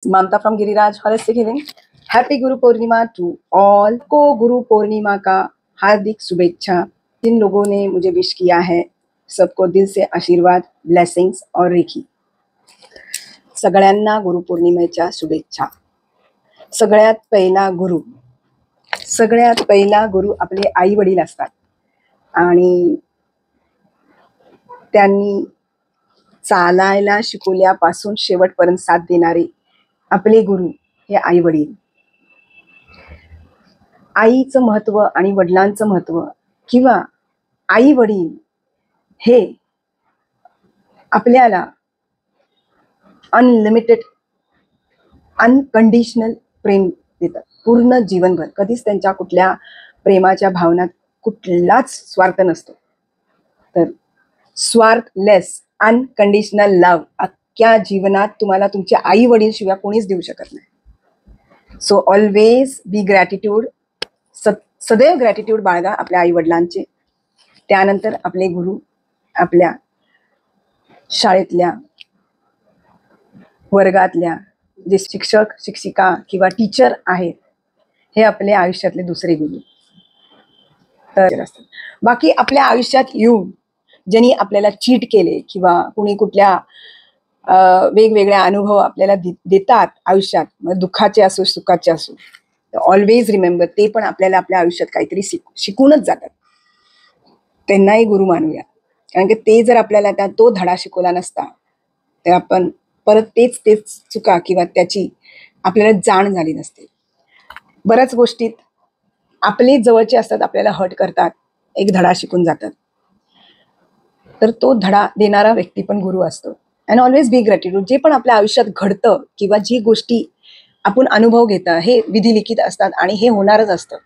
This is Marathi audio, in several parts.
Mamata from Giriraj holistic healing. Happy Guru Purnima to all को। गुरु पूर्णिमा का हार्दिक शुभेच्छा। जिन लोगों ने मुझे विश किया है सबको दिल से आशीर्वाद, ब्लेसिंग्स और रेखी। सगळ्यांना गुरुपौर्णिमेच्या शुभेच्छा। सगळ्यात पहिला गुरु आपले आई वडील असतात आणि त्यांनी चालायला शिकवल्यापासून शेवटपर्यंत साथ देणारे आपले गुरु हे आई वडील। आईचं महत्व आणि वडिलांचं महत्व किंवा आई वडील हे आपल्याला अनलिमिटेड अनकंडिशनल प्रेम देतात पूर्ण जीवनभर। कधीच त्यांच्या कुठल्या प्रेमाच्या भावनात कुठलाच स्वार्थ नसतो। तर स्वार्थलेस अनकंडिशनल लव्ह अख्ख्या जीवनात तुम्हाला तुमचे आई वडील शिवाय कोणीच देऊ शकत नाही। सो ऑलवेज बी ग्रॅटिट्यूड, सदैव ग्रॅटिट्यूड बाळगा आपल्या आई वडिलांचे। त्यानंतर आपले गुरु, आपल्या शाळेतल्या वर्गातल्या जे शिक्षक शिक्षिका किंवा टीचर आहेत हे आपल्या आयुष्यातले दुसरे गुरु तर असतात। बाकी आपल्या आयुष्यात येऊन ज्यांनी आपल्याला चीट केले किंवा कुणी कुठल्या वेगवेगळ्या अनुभव आपल्याला देतात आयुष्यात, मग दुःखाचे असो सुखाचे असो, ऑलवेज रिमेंबर ते पण आपल्याला आपल्या आयुष्यात काहीतरी शिकूनच जातात। त्यांनाही गुरु मानूया, कारण की ते जर आपल्याला तो धडा शिकवला नसता तर आपण परत तेच चुका किंवा त्याची आपल्याला जाण झाली नसते। बऱ्याच गोष्टीत आपले जवळचे असतात, आपल्याला हर्ट करतात, एक धडा शिकून जातात, तर तो धडा देणारा व्यक्ती पण गुरु असतो। And always be gratitude. जे पण आपल्या आयुष्यात घडतं किंवा जी गोष्टी आपण अनुभव घेता हे विधिलिखित असतात आणि हे होणारच असतं।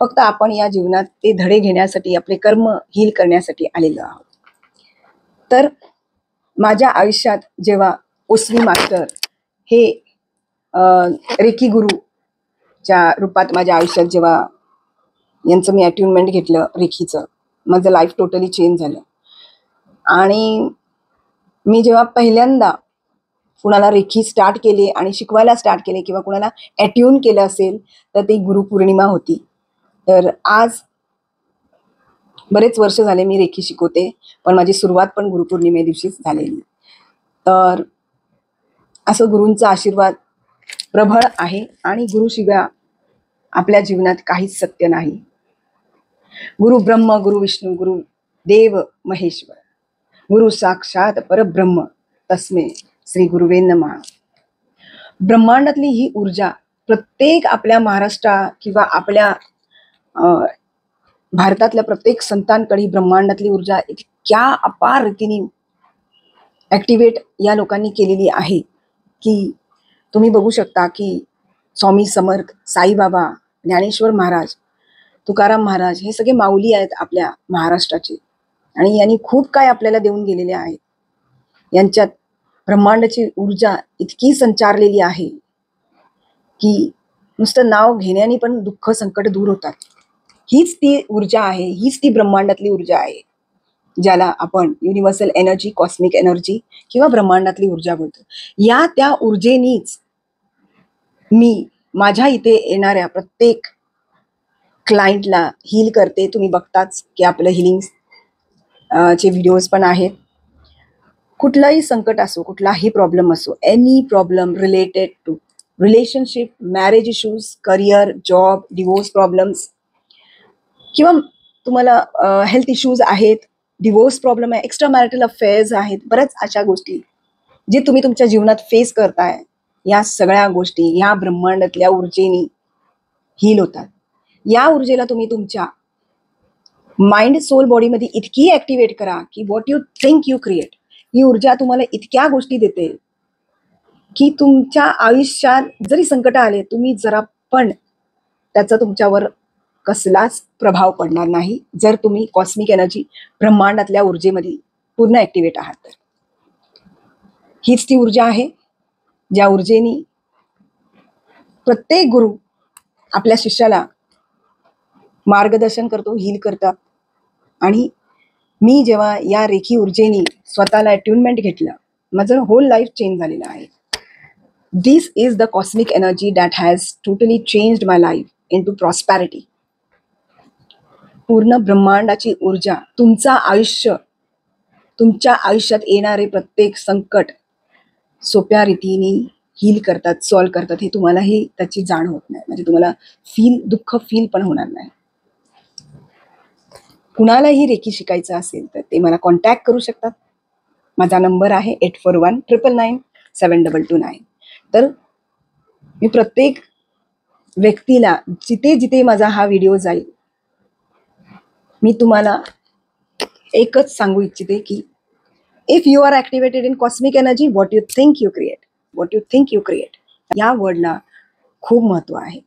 फक्त आपण या जीवनात ते धडे घेण्यासाठी, आपले कर्म हील करण्यासाठी आलेलो आहोत। तर माझ्या आयुष्यात जेव्हा ओसवी मास्टर हे रेकी गुरुच्या रूपात माझ्या आयुष्यात जेव्हा यांचं मी अट्युनमेंट घेतलं रेखीचं, माझं लाईफ टोटली चेंज झालं। आणि मी जेव्हा पहिल्यांदा कुणाला रेखी स्टार्ट केली आणि शिकवायला स्टार्ट केले किंवा कुणाला अट्यून केलं असेल तर ती गुरुपौर्णिमा होती। तर आज बरेच वर्ष झाले मी रेखी शिकवते, पण माझी सुरुवात पण गुरुपौर्णिमे दिवशीच झालेली। तर असं गुरूंचा आशीर्वाद प्रबळ आहे आणि गुरुशिवाय आपल्या जीवनात काहीच सत्य नाही। गुरु ब्रह्म, गुरु विष्णू, गुरु देव महेश्वर, गुरु साक्षात परब्रह्म, तस्मै श्री गुरुवे नमः। ब्रह्मांडातली ही ऊर्जा प्रत्येक आपल्या महाराष्ट्र किंवा आपल्या भारतातल्या प्रत्येक संतांकडे ब्रह्मांडातली ऊर्जा इतक्या अपार रीतीने ऍक्टिवेट या लोकांनी केलेली आहे की तुम्ही बघू शकता की स्वामी समर्थ, साईबाबा, ज्ञानेश्वर महाराज, तुकाराम महाराज हे सगळे माऊली आहेत आपल्या महाराष्ट्राचे आणि यांनी खूप काय आपल्याला देऊन गेलेले आहे। यांच्यात ब्रह्मांडाची ऊर्जा इतकी संचारलेली आहे की नुसतं नाव घेण्याने पण दुःख संकट दूर होतात। हीच ती ऊर्जा आहे, हीच ती ब्रह्मांडातली ऊर्जा आहे ज्याला आपण युनिव्हर्सल एनर्जी, कॉस्मिक एनर्जी किंवा ब्रह्मांडातली ऊर्जा बोलतो। त्या ऊर्जेनीच मी माझ्या इथे येणाऱ्या प्रत्येक क्लायंटला हील करते। तुम्ही बघताच की आपलं हिलिंग चे व्हिडिओज पण आहेत। कुठलाही संकट असो, कुठलाही प्रॉब्लेम असो, any problem related to relationship, marriage issues, career, job, divorce problems किंवा तुम्हाला हेल्थ इश्यूज आहेत, डिवोर्स प्रॉब्लेम आहे, एक्स्ट्रा मॅरिटल अफेअर्स आहेत, बऱ्याच अशा गोष्टी जे तुम्ही तुमच्या जीवनात फेस करताय, या सगळ्या गोष्टी ह्या ब्रह्मांडातल्या ऊर्जेने हील होतात। या ऊर्जेला तुम्ही तुमच्या माइंड, सोल, बॉडीमध्ये इतकी ऍक्टिवेट करा की what you think you create. ही ऊर्जा तुम्हाला इतक्या गोष्टी देते की तुमच्या आयुष्यात जरी संकट आले, तुम्ही जरा पण त्याचा तुमच्यावर कसलाच प्रभाव पडणार नाही जर तुम्ही कॉस्मिक एनर्जी, ब्रह्मांडातल्या ऊर्जेमध्ये पूर्ण ऍक्टिवेट आहात तर। हीच ती ऊर्जा आहे ज्या ऊर्जेने प्रत्येक गुरु आपल्या शिष्याला मार्गदर्शन करतो, हील करतात। आणि मी जेव्हा या रेखी ऊर्जेने स्वतःला अट्युनमेंट घेतलं, माझं होल लाईफ चेंज झालेलं आहे। This is the cosmic energy that has totally changed my life into prosperity. पूर्ण ब्रह्मांडाची ऊर्जा तुमच्या आयुष्यात येणारे प्रत्येक संकट सोप्या रीतीने हील करतात, सॉल्व करतात. हे तुम्हालाही त्याची जाण होत नाही, म्हणजे तुम्हाला दुःख फील पण होणार नाही. कुणालाही रेकी शिकायचं असेल तर ते मला कॉन्टॅक्ट करू शकतात. माझा नंबर आहे 8419997229. तर मी प्रत्येक व्यक्तीला जिथे जिथे माझा हा व्हिडिओ जाईल, मी तुम्हाला एकच सांगू इच्छिते की if you are activated in cosmic energy, what you think you create. या वर्डला खूप महत्त्व आहे.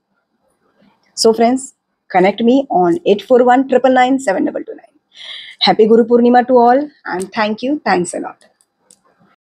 So friends, connect me on 8419997229. Happy Guru Purnima to all, and thank you. Thanks a lot.